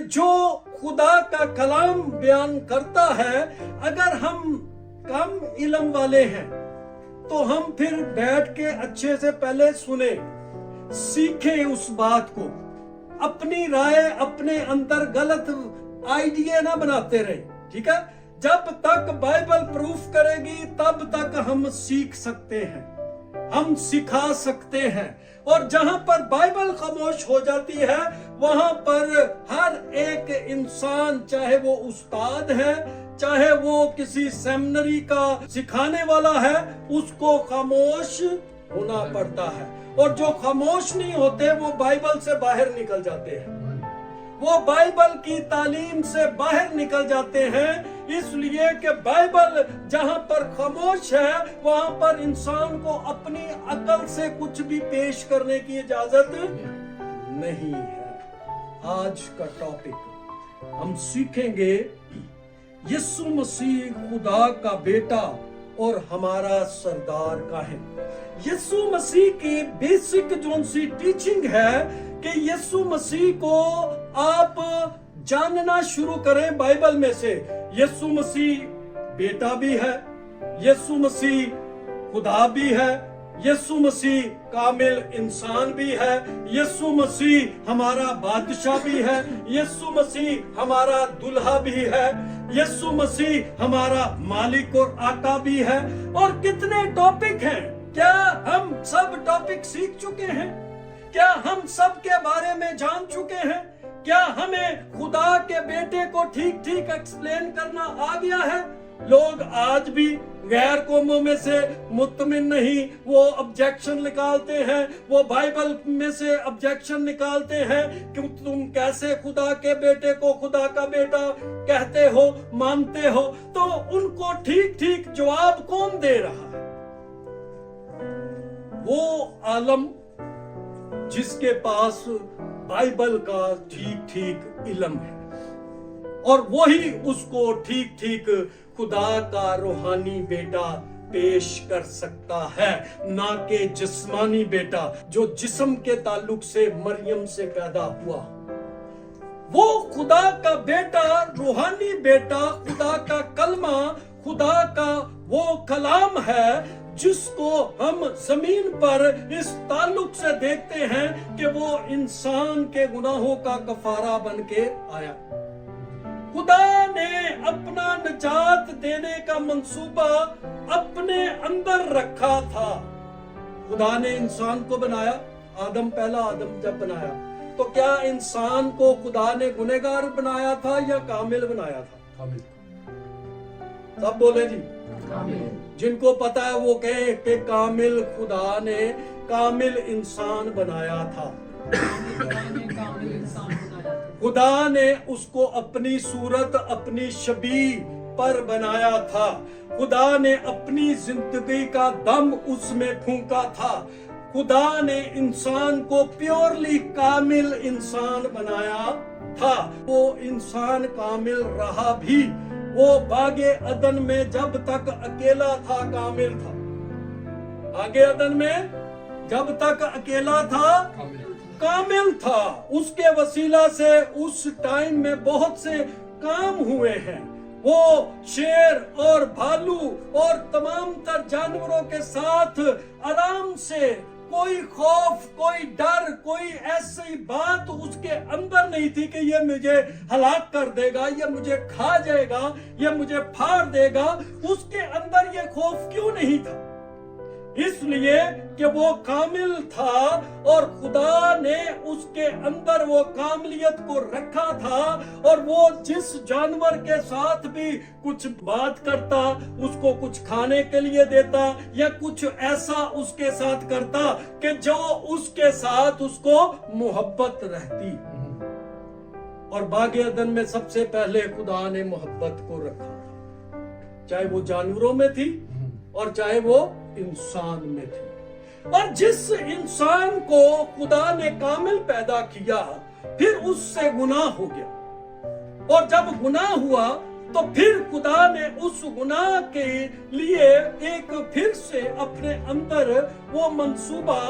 जो खुदा का कलाम बयान करता है, अगर हम कम इल्म वाले हैं तो हम फिर बैठ के अच्छे से पहले सुने, सीखें उस बात को, अपनी राय अपने अंदर गलत आइडिया ना बनाते रहे। ठीक है, जब तक बाइबल प्रूफ करेगी तब तक हम सीख सकते हैं, हम सिखा सकते हैं। और जहां पर बाइबल खामोश हो जाती है वहां पर हर एक इंसान, चाहे वो उस्ताद है, चाहे वो किसी सेमिनरी का सिखाने वाला है, उसको खामोश होना पड़ता है। और जो खामोश नहीं होते वो बाइबल से बाहर निकल जाते हैं, वो बाइबल की तालीम से बाहर निकल जाते हैं, इसलिए कि बाइबल जहां पर खामोश है वहां पर इंसान को अपनी अकल से कुछ भी पेश करने की इजाजत नहीं है। आज का टॉपिक हम सीखेंगे यीशु मसीह खुदा का बेटा और हमारा सरदार का है। यीशु मसीह की बेसिक जो सी टीचिंग है कि यीशु मसीह को आप जानना शुरू करें बाइबल में से। यीशु मसीह बेटा भी है, यीशु मसीह खुदा भी है, यीशु मसीह कामिल इंसान भी है, यीशु मसीह हमारा बादशाह भी है, यीशु मसीह हमारा दुल्हा भी है, यीशु मसीह हमारा मालिक और आका भी है। और कितने टॉपिक हैं, क्या हम सब टॉपिक सीख चुके हैं? क्या हम सब के बारे में जान चुके हैं? क्या हमें खुदा के बेटे को ठीक ठीक एक्सप्लेन करना आ गया है? लोग आज भी गैर कौमों में से मुतमिन नहीं, वो ऑब्जेक्शन निकालते हैं, वो बाइबल में से ऑब्जेक्शन निकालते हैं कि तुम कैसे खुदा के बेटे को खुदा का बेटा कहते हो, मानते हो। तो उनको ठीक ठीक जवाब कौन दे रहा है? वो आलम जिसके पास बाइबल का ठीक ठीक इल्म है, और वही उसको ठीक ठीक खुदा का रूहानी बेटा पेश कर सकता है, ना कि जिस्मानी बेटा जो जिस्म के ताल्लुक से मरियम से पैदा हुआ। वो खुदा का बेटा, रूहानी बेटा, खुदा का कलमा, खुदा का वो कलाम है जिसको हम जमीन पर इस ताल्लुक से देखते हैं कि वो इंसान के गुनाहों का कफारा बन के आया। खुदा ने अपना निजात देने का मंसूबा अपने अंदर रखा था। खुदा ने इंसान को बनाया, पहला आदम जब बनाया, तो क्या इंसान को खुदा ने गुनहगार बनाया था या कामिल बनाया था? कामिल। सब बोले जी कामिल। जिनको पता है वो कहे कि कामिल खुदा ने कामिल इंसान बनाया था। खुदा ने उसको अपनी सूरत, अपनी शबीह पर बनाया था। खुदा ने अपनी जिंदगी का दम उसमें फूंका था। खुदा ने इंसान को प्योरली कामिल इंसान बनाया था। वो इंसान कामिल रहा भी। वो बागे अदन में जब तक अकेला था कामिल था। बागे अदन में जब तक अकेला था कामिल था। उसके वसीला से उस टाइम में बहुत से काम हुए हैं। वो शेर और भालू और तमाम तर जानवरों के साथ आराम से, कोई खौफ, कोई डर, कोई ऐसी बात उसके अंदर नहीं थी कि ये मुझे हलाक कर देगा, ये मुझे खा जाएगा, ये मुझे फाड़ देगा। उसके अंदर ये खौफ क्यों नहीं था? इसलिए कि वो कामिल था और खुदा ने उसके अंदर वो कामिलियत को रखा था। और वो जिस जानवर के साथ भी कुछ बात करता, उसको कुछ खाने के लिए देता या कुछ ऐसा उसके साथ करता कि जो उसके साथ उसको मोहब्बत रहती। और बागे अदन में सबसे पहले खुदा ने मोहब्बत को रखा था, चाहे वो जानवरों में थी और चाहे वो इंसान में थी। और जिस इंसान को खुदा ने कामिल पैदा किया, फिर उससे गुनाह हो गया। और जब गुनाह हुआ तो फिर खुदा ने उस गुनाह के लिए एक फिर से अपने अंदर वो मंसूबा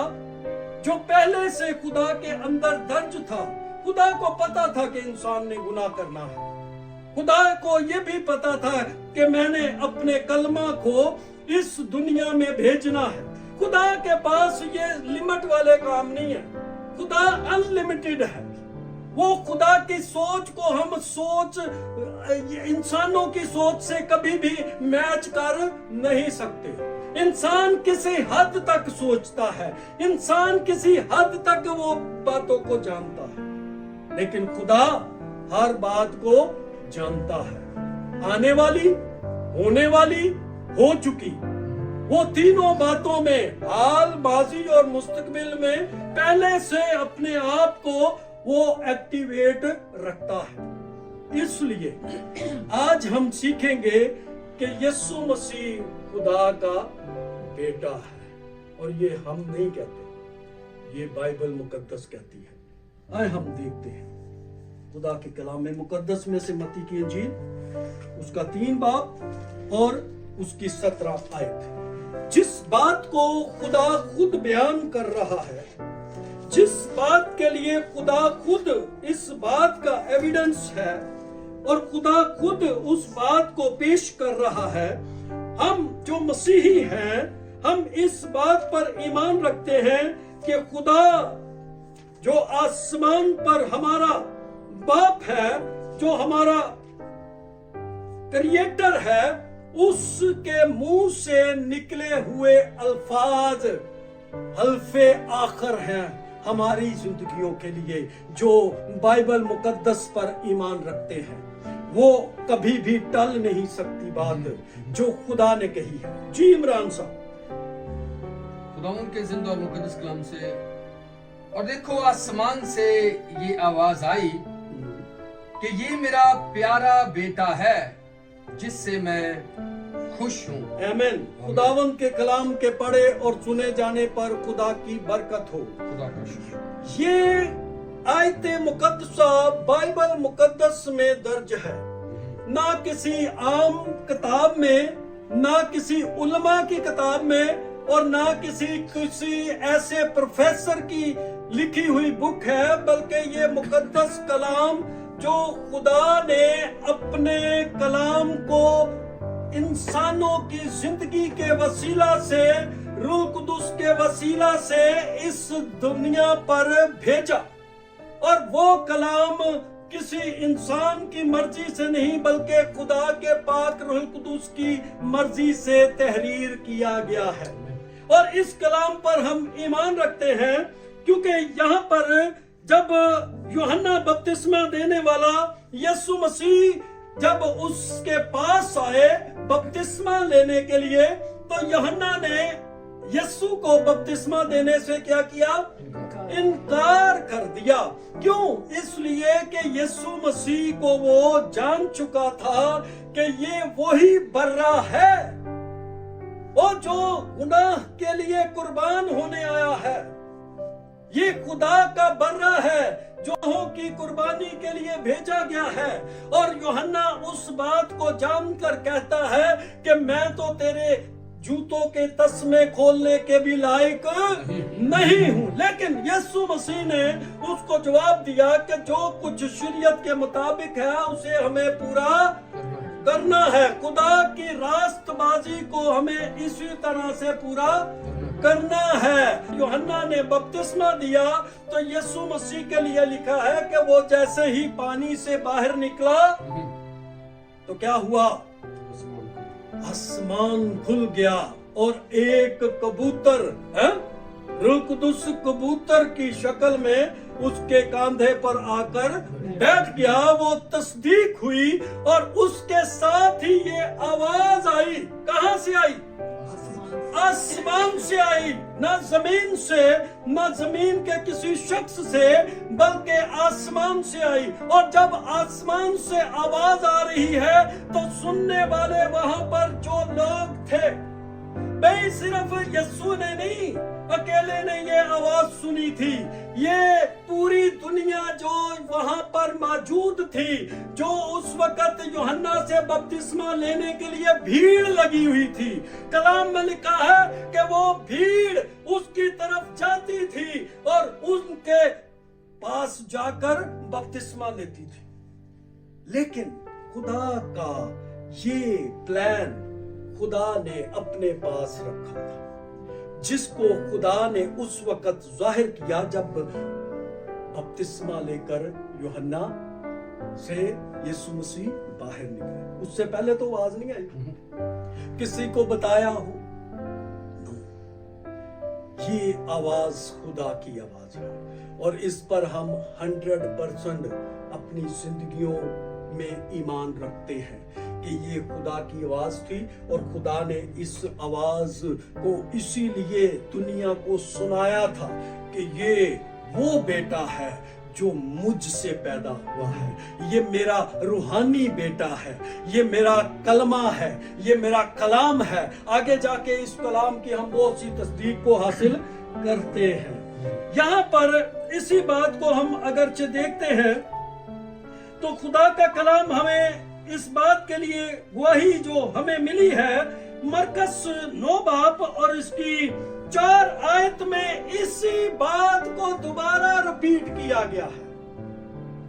जो पहले से खुदा के अंदर दर्ज था, खुदा को पता था कि इंसान ने गुनाह करना है। खुदा को ये भी पता था कि मैंने अपने कलमा को इस दुनिया में भेजना है। खुदा के पास ये लिमिट वाले काम नहीं है, खुदा अनलिमिटेड है। वो खुदा की सोच को हम सोच इंसानों की सोच से कभी भी मैच कर नहीं सकते। इंसान किसी हद तक सोचता है, इंसान किसी हद तक वो बातों को जानता है, लेकिन खुदा हर बात को जानता है। आने वाली, होने वाली, हो चुकी, वो तीनों बातों में, हाल, माजी और मुस्तकबिल में पहले से अपने आप को वो एक्टिवेट रखता है। इसलिए आज हम सीखेंगे कि यीशु मसीह खुदा का बेटा है, और ये हम नहीं कहते, ये बाइबल मुकद्दस कहती है। आए हम देखते हैं खुदा के कलाम में मुकद्दस में से मत्ती की इंजील उसका 3 बाब और उसकी 17 आयत। जिस बात को खुदा खुद बयान कर रहा है, जिस बात के लिए खुदा खुद इस बात का एविडेंस है और खुदा खुद उस बात को पेश कर रहा है, हम जो मसीही हैं, हम इस बात पर ईमान रखते हैं कि खुदा जो आसमान पर हमारा बाप है, जो हमारा क्रिएटर है, उसके मुंह से निकले हुए अल्फाज हल्फे आखिर हैं हमारी जिंदगियों के लिए। जो बाइबल मुकद्दस पर ईमान रखते हैं, वो कभी भी टल नहीं सकती बात जो खुदा ने कही है। जी इमरान साहब। खुदावंद के जिंदा और मुकद्दस कलाम से, और देखो आसमान से ये आवाज आई कि ये मेरा प्यारा बेटा है जिससे मैं खुश हूँ। आमीन। खुदावंद के कलाम के पढ़े और सुने जाने पर खुदा की बरकत हो। खुदा का शुक्र। ये आयते मुकद्दसा बाइबल मुकद्दस में दर्ज है, ना किसी आम किताब में, ना किसी उलमा की किताब में, और ना किसी ऐसे प्रोफेसर की लिखी हुई बुक है, बल्कि ये मुकद्दस कलाम जो खुदा ने अपने कलाम को इंसानों की जिंदगी के वसीला से, रूह कुदुस के वसीला से इस दुनिया पर भेजा। और वो कलाम किसी इंसान की मर्जी से नहीं, बल्कि खुदा के पाक रूह कुदुस की मर्जी से तहरीर किया गया है। और इस कलाम पर हम ईमान रखते हैं, क्योंकि यहाँ पर जब यूहन्ना बपतिस्मा देने वाला यीशु मसीह जब उसके पास आए बपतिस्मा लेने के लिए, तो यूहन्ना ने यीशु को बपतिस्मा देने से क्या किया? इनकार कर दिया। क्यों? इसलिए कि यीशु मसीह को वो जान चुका था कि ये वही बर्रा है, वो जो गुनाह के लिए कुर्बान होने आया है। ये खुदा का बर्रा है जो की कुर्बानी के लिए भेजा गया है। और यूहन्ना उस बात को जानकर कहता है कि मैं तो तेरे जूतों के तस्मे खोलने के भी लायक नहीं हूँ, लेकिन यीशु मसीह ने उसको जवाब दिया कि जो कुछ शरीयत के मुताबिक है उसे हमें पूरा करना है। खुदा की रास्तबाजी को हमें इसी तरह से पूरा करना है। यूहन्ना ने बपतिस्मा दिया तो यीशु मसीह के लिए लिखा है कि वो जैसे ही पानी से बाहर निकला तो क्या हुआ? आसमान खुल गया और एक कबूतर, रूह कुदुस कबूतर की शक्ल में उसके कंधे पर आकर बैठ गया। वो तस्दीक हुई और उसके साथ ही ये आवाज आई। कहां से आई? आसमान से आई, ना जमीन से, ना जमीन के किसी शख्स से, बल्कि आसमान से आई। और जब आसमान से आवाज आ रही है तो सुनने वाले वहां पर जो लोग थे, भाई सिर्फ यीशु ने नहीं, अकेले ने ये आवाज सुनी थी, ये पूरी दुनिया जो वहां पर मौजूद थी, जो उस वक्त यूहन्ना से बपतिस्मा लेने के लिए भीड़ लगी हुई थी। कलाम में लिखा है कि वो भीड़ उसकी तरफ जाती थी और उनके पास जाकर आकर बपतिस्मा लेती थी। लेकिन खुदा का ये प्लान खुदा ने अपने पास रखा था, जिसको खुदा ने उस वक्त जाहिर किया जब बपतिस्मा लेकर यूहन्ना से यीशु मसीह बाहर निकले। उससे पहले तो आवाज नहीं आई, किसी को बताया हो, ये आवाज खुदा की आवाज है। और इस पर हम 100% अपनी जिंदगियों में ईमान रखते हैं कि ये खुदा की आवाज थी, और खुदा ने इस आवाज को इसीलिए दुनिया को सुनाया था कि ये वो बेटा है जो मुझसे पैदा हुआ है, ये मेरा रूहानी बेटा है, ये मेरा कलमा है, ये मेरा कलाम है। आगे जाके इस कलाम की हम बहुत सी तस्दीक को हासिल करते हैं। यहाँ पर इसी बात को हम अगरचे देखते हैं तो खुदा का कलाम हमें इस बात के लिए गवाही जो हमें मिली है, मरकस 9 बाब और इसकी 4 आयत में इसी बात को दोबारा रिपीट किया गया है।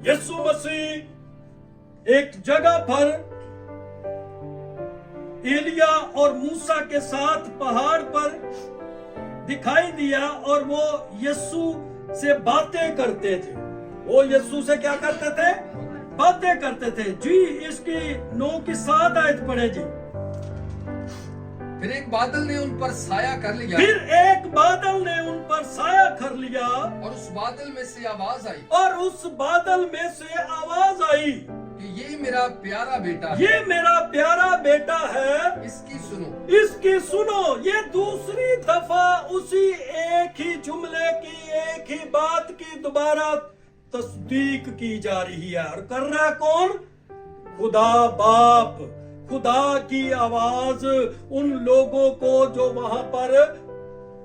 यीशु मसीह एक जगह पर एलिया और मूसा के साथ पहाड़ पर दिखाई दिया और वो यीशु से बातें करते थे। वो यीशु से क्या करते थे? बातें करते थे। जी इसकी 9 की 7 आयत पढ़े जी। फिर एक बादल ने उन पर साया कर लिया, फिर एक बादल ने उन पर साया कर लिया, और उस बादल में से आवाज आई, और उस बादल में से आवाज आई कि ये मेरा प्यारा बेटा है, ये मेरा प्यारा बेटा है, इसकी सुनो। इसकी सुनो। ये दूसरी दफा उसी एक ही जुमले की, एक ही बात की दोबारा तस्दीक की जा रही है। और कर रहा कौन? खुदा बाप। खुदा की आवाज उन लोगों को जो वहां पर,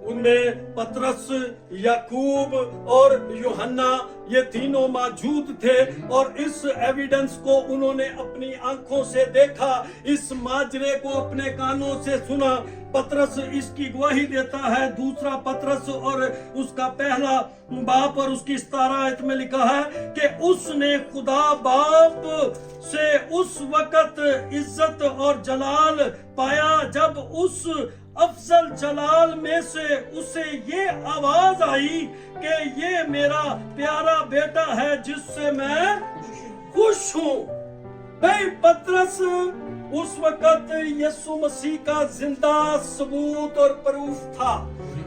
उनमें पतरस, याकूब और यूहन्ना, ये तीनों मौजूद थे, और इस एविडेंस को उन्होंने अपनी आंखों से देखा, इस माजरे को अपने कानों से सुना। पतरस इसकी गवाही देता है, दूसरा पतरस और उसका पहला बाप और उसकी 17 आयत में लिखा है कि उसने खुदा बाप से उस वक्त इज्जत और जलाल पाया जब उस अफजल जलाल में से उसे ये आवाज आई कि ये मेरा प्यारा बेटा है जिससे मैं खुश हूं। भाई पतरस उस वक्त यीशु मसीह का जिंदा सबूत और प्रूफ था,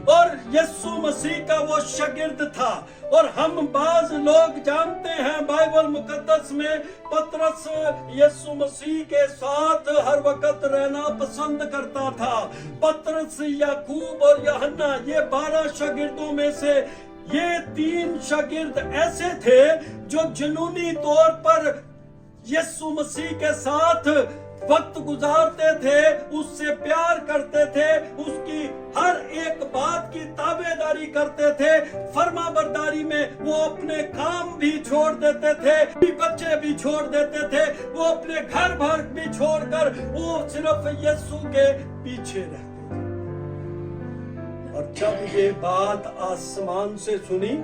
और यीशु मसीह का वो शागिर्द था। और हम बाज लोग जानते हैं बाइबल मुकद्दस में पतरस यीशु मसीह के साथ हर वक्त रहना पसंद करता था। पतरस, याकूब और यूहन्ना, ये 12 शागिर्दों में से ये 3 शागिर्द ऐसे थे जो जुनूनी तौर पर यीशु मसीह के साथ वक्त गुजारते थे, उससे प्यार करते थे, उसकी हर एक बात की ताबेदारी करते थे। फरमाबरदारी में वो अपने काम भी छोड़ देते थे, बच्चे भी छोड़ देते थे, वो अपने घर भर भी छोड़कर वो सिर्फ यीशु के पीछे रहते थे। और जब ये बात आसमान से सुनी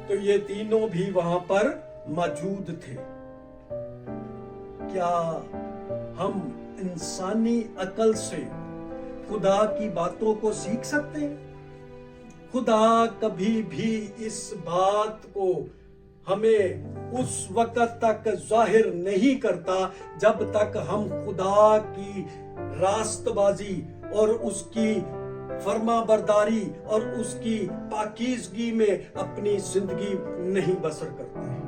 तो ये तीनों भी वहां पर मौजूद थे। क्या हम इंसानी अकल से खुदा की बातों को सीख सकते हैं? खुदा कभी भी इस बात को हमें उस वक्त तक जाहिर नहीं करता जब तक हम खुदा की रास्तबाजी और उसकी फरमाबरदारी और उसकी पाकीज़गी में अपनी जिंदगी नहीं बसर करते हैं।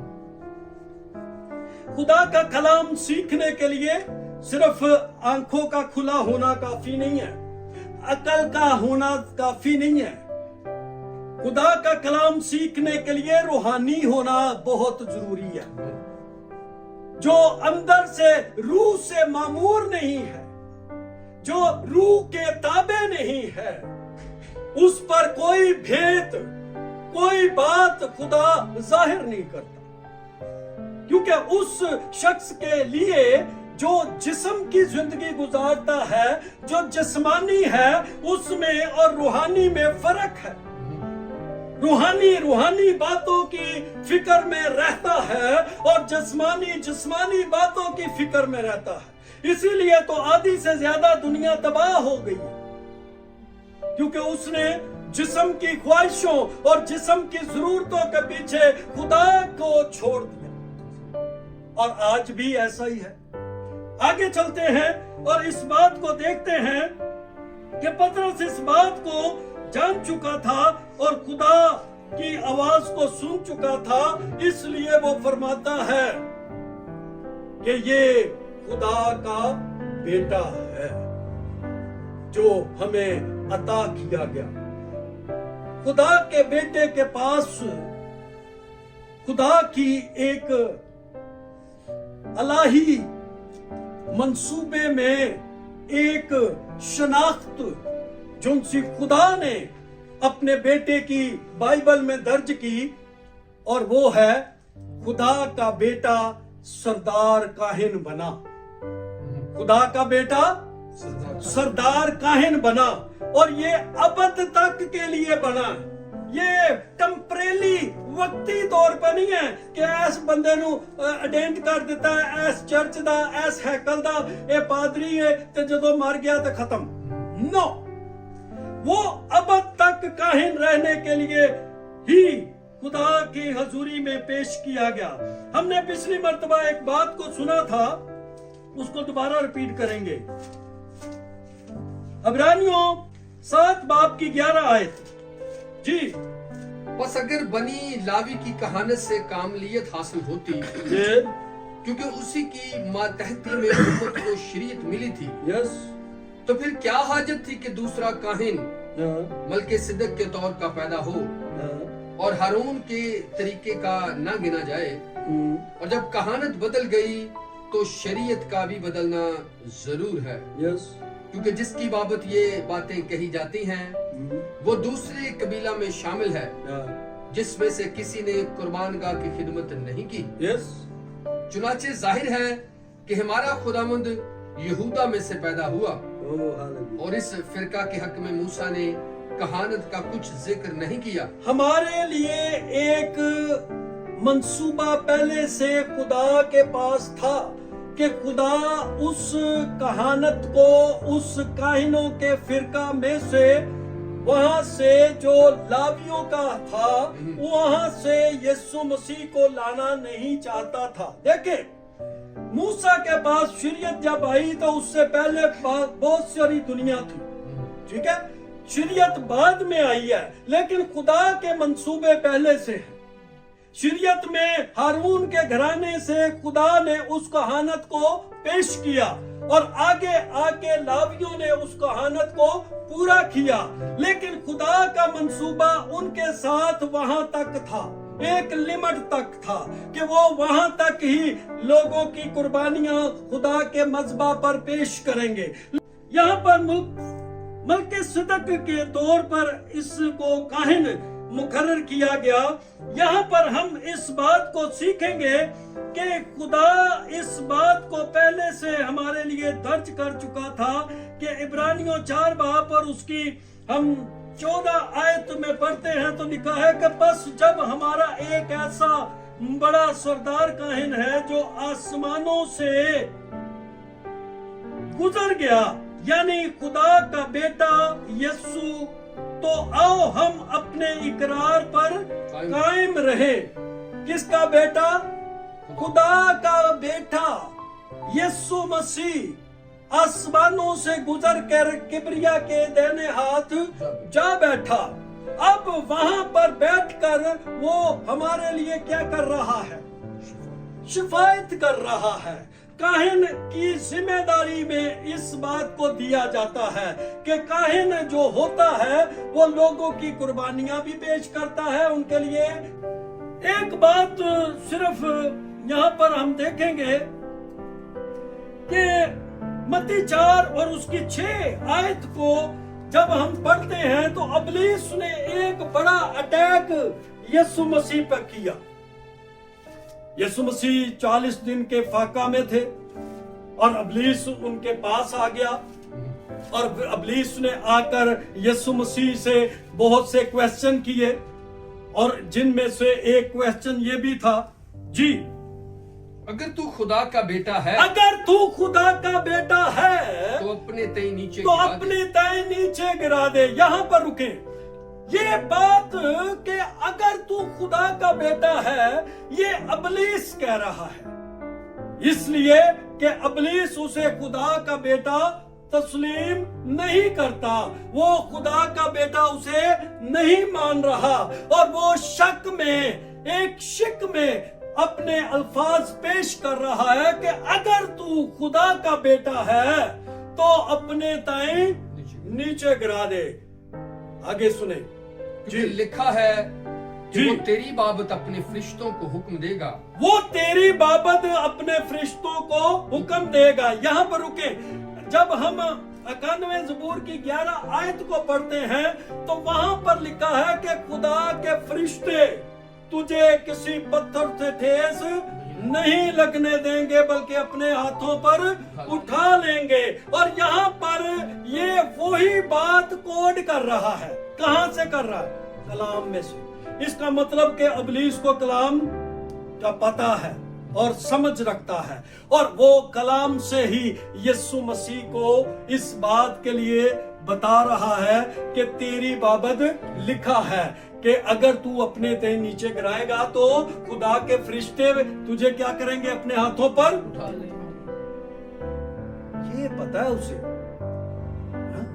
खुदा का कलाम सीखने के लिए सिर्फ आंखों का खुला होना काफी नहीं है, अकल का होना काफी नहीं है। खुदा का कलाम सीखने के लिए रूहानी होना बहुत जरूरी है। जो अंदर से रूह से मामूर नहीं है, जो रूह के ताबे नहीं है, उस पर कोई भेद, कोई बात खुदा जाहिर नहीं करता। क्योंकि उस शख्स के लिए जो जिस्म की जिंदगी गुजारता है, जो जिस्मानी है, उसमें और रूहानी में फर्क है। रूहानी बातों की फिक्र में रहता है और जिस्मानी बातों की फिक्र में रहता है। इसीलिए तो आधी से ज्यादा दुनिया तबाह हो गई है, क्योंकि उसने जिस्म की ख्वाहिशों और जिस्म की जरूरतों के पीछे खुदा को छोड़ दिया। और आज भी ऐसा ही है। आगे चलते हैं और इस बात को देखते हैं कि पतरस इस बात को जान चुका था और खुदा की आवाज को सुन चुका था, इसलिए वो फरमाता है कि ये खुदा का बेटा है जो हमें अता किया गया। खुदा के बेटे के पास खुदा की एक अलाही मंसूबे में एक शनाख्त जो खुदा ने अपने बेटे की बाइबल में दर्ज की, और वो है खुदा का बेटा सरदार काहिन बना। खुदा का बेटा सरदार काहिन बना, और ये अबद तक के लिए बना। ये टेम्परेली वक्ती तौर पर नहीं है कि ऐस बंदे नु अडेंट कर देता है, ऐस चर्च दा, ऐस हैकल दा, ये पादरी है ते जदों मर गया तो खत्म। नो, वो अबद तक काहिन रहने के लिए ही खुदा की हजूरी में पेश किया गया। हमने पिछली मर्तबा एक बात को सुना था, उसको दोबारा रिपीट करेंगे। इब्रानियों 7 बाब की 11 आयत जी। बस अगर बनी लावी की कहानत से कामलियत हासिल होती, क्योंकि उसी की मातहती में उम्मत को शरीयत मिली थी, यस, तो फिर क्या हाजत थी कि दूसरा काहिन मलके सिद्दक के तौर का पैदा हो और हारून के तरीके का ना गिना जाए। और जब कहानत बदल गई तो शरीयत का भी बदलना जरूर है, यस, क्योंकि जिसकी बाबत ये बातें कही जाती हैं वो दूसरे कबीला में शामिल है जिसमें से किसी ने कुर्बानगाह की खिदमत नहीं की। यस, चुनाचे जाहिर है कि हमारा खुदावंद यहूदा में से पैदा हुआ, और इस फिरका के हक में मूसा ने कहानत का कुछ जिक्र नहीं किया। हमारे लिए एक मंसूबा पहले से खुदा के पास था कि खुदा उस कहानत को उस काहिनों के फिरका में से, वहां से जो लावियों का था, वहां से यीशु मसीह को लाना नहीं चाहता था। देखे, मूसा के पास शरीयत जब आई तो उससे पहले बहुत सारी दुनिया थी, ठीक है, शरीयत बाद में आई है, लेकिन खुदा के मंसूबे पहले से है। शरीयत में हारून के घराने से खुदा ने उस कहानत को पेश किया और आगे आके लावियों ने उस कहानत को पूरा किया, लेकिन खुदा का मंसूबा उनके साथ वहां तक था, एक लिमिट तक था कि वो वहां तक ही लोगों की कुर्बानियां खुदा के मज़बा पर पेश करेंगे। यहाँ पर मलके सिदक के तौर पर इसको काहिन मुकर्रर किया गया। यहाँ पर हम इस बात को सीखेंगे कि खुदा इस बात को पहले से हमारे लिए दर्ज कर चुका था कि इब्रानियों 4 बाब और उसकी हम 14 आयत में पढ़ते हैं तो लिखा है कि बस जब हमारा एक ऐसा बड़ा सरदार काहिन है जो आसमानों से गुजर गया, यानी खुदा का बेटा यीशु, तो आओ हम अपने इकरार पर कायम रहे। किसका बेटा? खुदा का बेटा यीशु मसीह आसमानों से गुजर कर किबरिया के दाहिने हाथ जा बैठा। अब वहां पर बैठकर वो हमारे लिए क्या कर रहा है? शिफायत कर रहा है। काहिन की जिम्मेदारी में इस बात को दिया जाता है कि काहिन जो होता है वो लोगों की कुर्बानियां भी पेश करता है उनके लिए। एक बात सिर्फ यहाँ पर हम देखेंगे कि मत्ती 4 और उसकी 6 आयत को जब हम पढ़ते हैं तो इब्लीस ने एक बड़ा अटैक यीशु मसीह पर किया। यीशु मसीह 40 दिन के फाका में थे और इब्लीस उनके पास आ गया और इब्लीस ने आकर यीशु मसीह से बहुत से क्वेश्चन किए और जिनमें से एक क्वेश्चन ये भी था जी, अगर तू खुदा का बेटा है अगर तू खुदा का बेटा है तो अपने तई नीचे तो गिरा दे। अपने तय नीचे गिरा दे। यहां पर रुके। ये बात कि अगर तू खुदा का बेटा है, ये अबलीस कह रहा है, इसलिए कि अबलीस उसे खुदा का बेटा तस्लीम नहीं करता, वो खुदा का बेटा उसे नहीं मान रहा, और वो शक में, एक शिक में अपने अल्फाज पेश कर रहा है कि अगर तू खुदा का बेटा है तो अपने ताई नीचे गिरा दे। आगे सुने क्योंकि लिखा है कि जी। वो तेरी बाबत अपने फरिश्तों को हुक्म देगा। वो तेरी बाबत अपने फरिश्तों को हुक्म देगा। यहाँ पर रुके। जब हम 91 ज़बूर की 11 आयत को पढ़ते हैं तो वहां पर लिखा है कि खुदा के फरिश्ते तुझे किसी पत्थर से ठेस नहीं लगने देंगे, बल्कि अपने हाथों पर उठा लेंगे। और यहाँ पर ये वही बात कोड कर रहा है। कहां से कर रहा है? कलाम में से। इसका मतलब कि अबलीस को कलाम का पता है और समझ रखता है, और वो कलाम से ही यीशु मसीह को इस बात के लिए बता रहा है कि तेरी बाबत लिखा है कि अगर तू अपने ते नीचे गिराएगा तो खुदा के फरिश्ते तुझे क्या करेंगे? अपने हाथों पर उठा ले। ये पता है उसे, हाँ?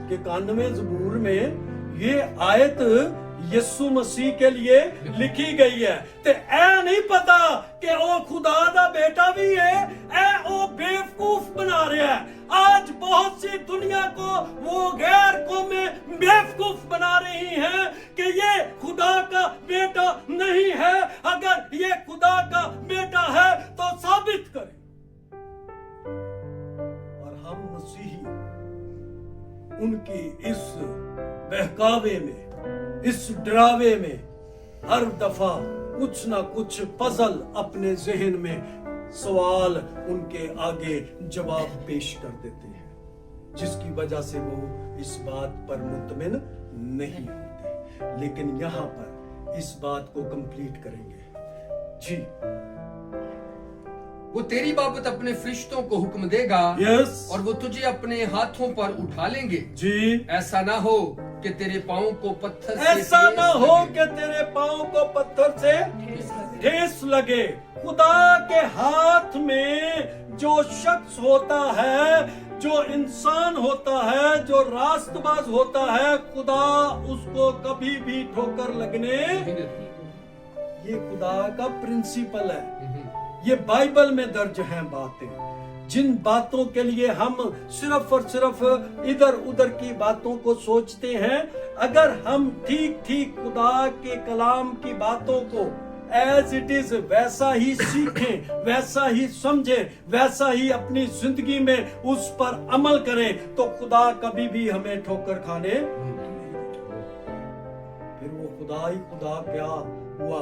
कि 91 ज़बूर में ये आयत यीशु मसीह के लिए लिखी गई है। ते ऐ नहीं पता कि वो खुदा दा बेटा भी है, ऐ वो बेवकूफ बना रहा है। आज बहुत सी दुनिया को वो गैर कौमें बेवकूफ बना रही हैं कि ये खुदा का बेटा नहीं है। अगर ये खुदा का बेटा है तो साबित करे। और हम मसीही उनकी इस बहकावे में, इस डरावे में हर दफा कुछ ना कुछ पजल अपने जहन में, सवाल उनके आगे जवाब पेश कर देते हैं, जिसकी वजह से वो इस बात पर मुतमिन नहीं होते। लेकिन यहाँ पर इस बात को कंप्लीट करेंगे जी। वो तेरी बाबत अपने फरिश्तों को हुक्म देगा, यस और वो तुझे अपने हाथों पर उठा लेंगे। जी। ऐसा ना हो कि तेरे पाँव को पत्थर से ऐसा ठेस ना हो लगे। कि तेरे पाँव को पत्थर से ठेस लगे। खुदा के हाथ में जो शख्स होता है, जो इंसान होता है, जो रास्तबाज होता है, खुदा उसको कभी भी ठोकर लगने, ये खुदा का प्रिंसिपल है। ये बाइबल में दर्ज हैं बातें, जिन बातों के लिए हम सिर्फ और सिर्फ इधर उधर की बातों को सोचते हैं, अगर हम ठीक ठीक खुदा के कलाम की बातों को एज इट इज वैसा ही सीखें, वैसा ही समझें, वैसा ही अपनी जिंदगी में उस पर अमल करें, तो खुदा कभी भी हमें ठोकर खाने। फिर वो खुदा ही खुदा क्या हुआ?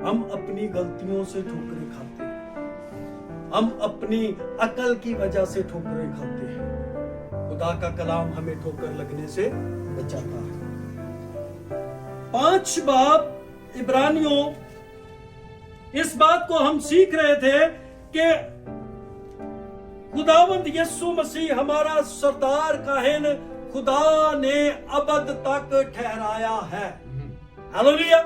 हम अपनी गलतियों से ठोकरें खाते हैं, हम अपनी अकल की वजह से ठोकरें खाते हैं। खुदा का कलाम हमें ठोकर लगने से बचाता है। 5 बाब इब्रानियों, इस बात को हम सीख रहे थे कि खुदावंद यीशु मसीह हमारा सरदार काहिन खुदा ने अबद तक ठहराया है। हालेलुया।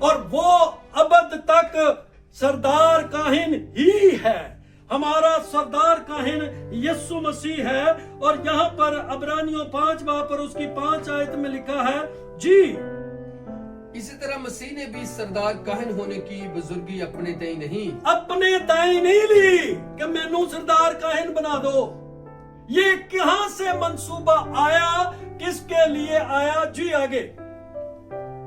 और वो अबद तक सरदार काहिन ही है। हमारा सरदार काहिन यीशु मसीह है। और यहाँ पर इब्रानियों 5 बाब पर उसकी 5 आयत में लिखा है जी, इसी तरह मसीह ने भी सरदार काहिन होने की बुजुर्गी अपने तय नहीं, अपने ताई नहीं ली कि मैनू सरदार काहिन बना दो। ये कहां से मंसूबा आया, किसके लिए आया जी? आगे,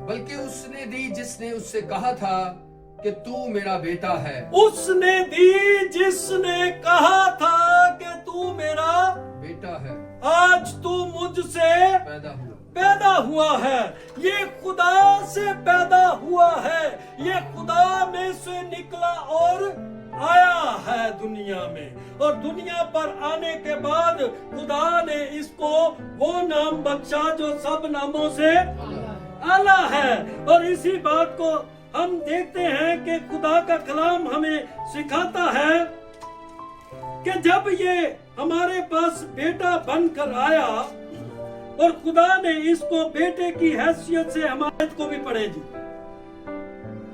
बल्कि उसने दी जिसने उससे कहा था कि तू मेरा बेटा है। उसने दी जिसने कहा था कि तू मेरा बेटा है, आज तू मुझसे पैदा हुआ है। ये खुदा से पैदा हुआ है, ये खुदा में से निकला और आया है दुनिया में। और दुनिया पर आने के बाद खुदा ने इसको वो नाम बख्शा जो सब नामों से आला है। और इसी बात को हम देखते हैं कि खुदा का कलाम हमें सिखाता है कि जब ये हमारे पास बेटा बनकर आया और खुदा ने इसको बेटे की हैसियत से हमारे को भी पढ़े जी,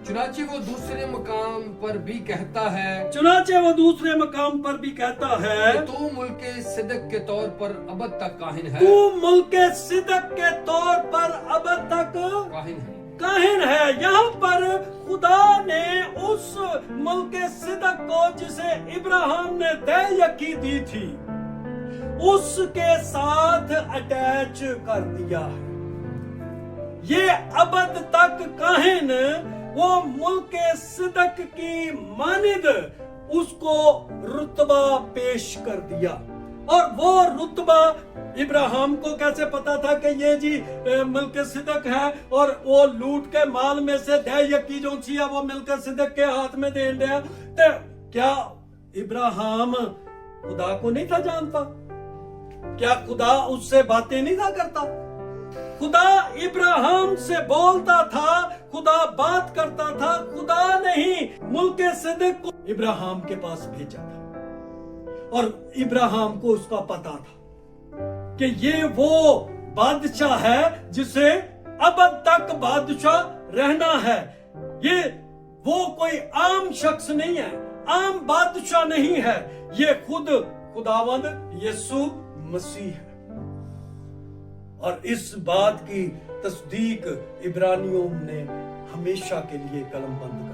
चुनाचे वो दूसरे मकाम पर भी कहता है चुनाचे वो दूसरे मकाम पर भी कहता है कि तू मुल्क सिदक के तौर पर अब तक काहिन है, तू मुल्क सिदक के तौर पर अब तक काहिन है। काहिन है। यहाँ पर खुदा ने उस मुल्क सिदक को जिसे इब्राहिम ने दयकी दी थी उसके साथ अटैच कर दिया है। ये अबद तक काहिन वो मुल्क सिदक की मानिद उसको रुतबा पेश कर दिया। और वो रुतबा इब्राहिम को कैसे पता था कि ये जी मुल्क सिदक है और वो लूट के माल में से दयकी जो सी है वो मुल्क सिदक के हाथ में दे दिया। तो क्या इब्राहिम खुदा को नहीं था जानता? क्या खुदा उससे बातें नहीं था करता? खुदा इब्राहिम से बोलता था, खुदा बात करता था। खुदा ने ही मुल्क सिदक को इब्राहिम के पास भेजा था और इब्राहिम को उसका पता था कि ये वो बादशाह है जिसे अब तक बादशाह रहना है। ये वो कोई आम शख्स नहीं है, आम बादशाह नहीं है, ये खुद खुदावंद यीशु मसीह है। और इस बात की तस्दीक इब्रानियों ने हमेशा के लिए कलमबंद